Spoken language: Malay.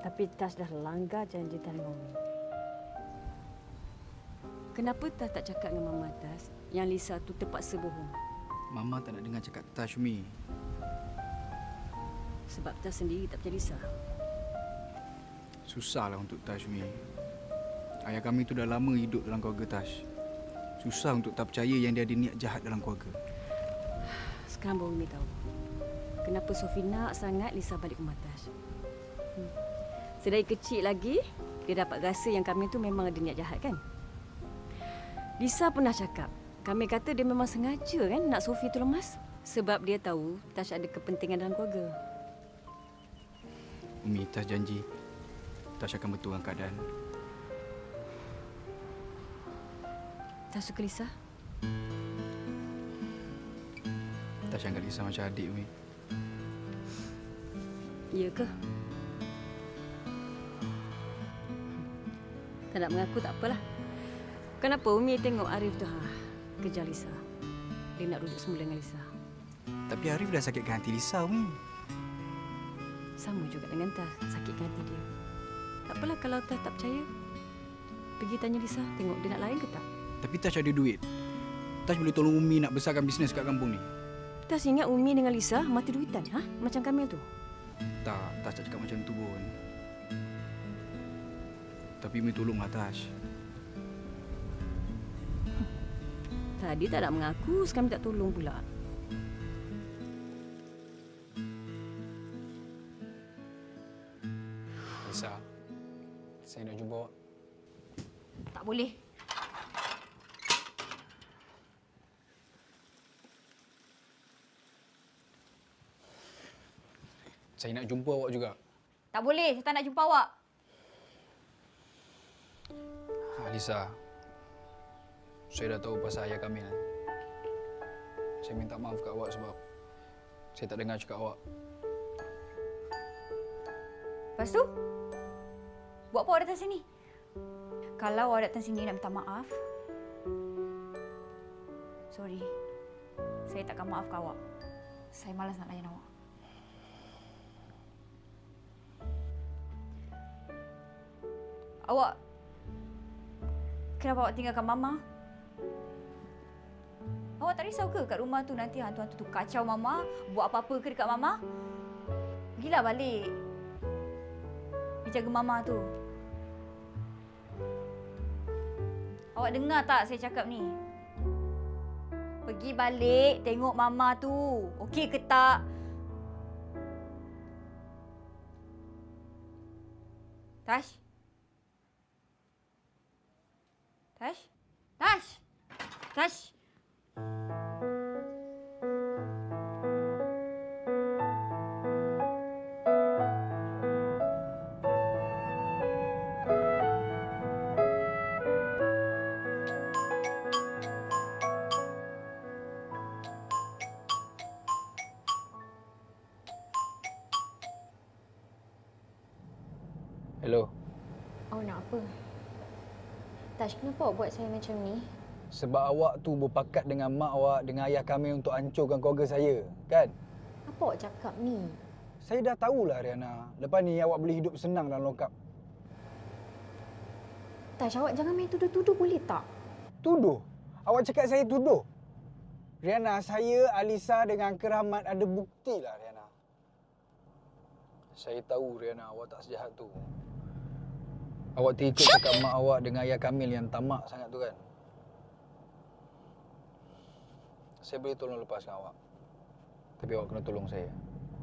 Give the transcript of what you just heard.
Tapi Tash dah langgar janji dengan Umi. Kenapa Tash tak cakap dengan Mama Tash yang Lisa tu terpaksa bohong? Mama tak nak dengar cakap Tash, Umi. Sebab Tash sendiri tak percaya Lisa. Susahlah untuk Tash, Umi. Ayah kami tu dah lama hidup dalam keluarga Tash. Susah untuk tak percaya yang dia ada niat jahat dalam keluarga. Sekarang baru Umi tahu kenapa Sophie nak sangat Lisa balik rumah Tash. Sedari kecil lagi, dia dapat rasa yang kami tu memang ada niat jahat kan? Lisa pernah cakap, kami kata dia memang sengaja kan nak Sophie tu lemas. Sebab dia tahu Tash ada kepentingan dalam keluarga. Umi, Tash janji Tash akan betulkan keadaan. Tash suka Lisa? Tash anggap Lisa macam adik, Umi. Ya ke? Tak nak mengaku tak apalah. Kenapa Umi tengok Arif tu kejar Lisa? Dia nak duduk semula dengan Lisa. Tapi Arif dah sakitkan hati Lisa, Umi. Sama juga dengan Tash, sakitkan hati dia. Tak apalah kalau Tash tak percaya. Pergi tanya Lisa, tengok dia nak lain ke tak? Tapi Tash ada duit. Tash boleh tolong Umi nak besarkan bisnes kat kampung ni. Tash ingat Umi dengan Lisa mati duitan, macam Kamil tu. Tak, Tash tak cakap macam tu pun. Tapi Umi tolonglah Tash. Tadi tak nak mengaku, sekarang tak tolong pula. Lisa, saya nak jumpa awak. Tak boleh. Saya nak jumpa awak juga. Tak boleh, saya tak nak jumpa awak. Lisa, saya dah tahu pasal ayah Kamil. Saya minta maaf kat awak sebab saya tak dengar cakap awak. Lepas tu, buat apa awak datang sini? Kalau awak datang sini nak minta maaf, sorry, saya takkan maafkan awak. Saya malas nak layan awak. Kenapa awak tinggalkan Mama? Awak tak risau ke kat rumah tu nanti hantu-hantu tu kacau Mama, buat apa-apa ke dekat Mama? Pergilah balik. Pergi jaga Mama tu. Awak dengar tak saya cakap ni? Pergi balik tengok Mama tu. Okey ke tak? Tash? Tash? Tash? Tash? Hello. Awak nak apa? Tash, kenapa awak buat saya macam ni? Sebab awak tu berpakat dengan mak awak, dengan ayah kami untuk hancurkan keluarga saya, kan? Apa awak cakap ni? Saya dah tahulah, Riana. Lepas ni awak boleh hidup senang dalam lokap. Tash, awak jangan main tuduh-tuduh boleh tak? Tuduh? Awak cakap saya tuduh? Riana, saya, Alisa dengan Uncle Rahmat ada bukti lah, Riana. Saya tahu, Riana, awak tak sejahat tu. Awak terikut cakap mak awak dengan ayah Kamil yang tamak sangat tu kan? Saya boleh tolong lepaskan awak. Tapi awak kena tolong saya.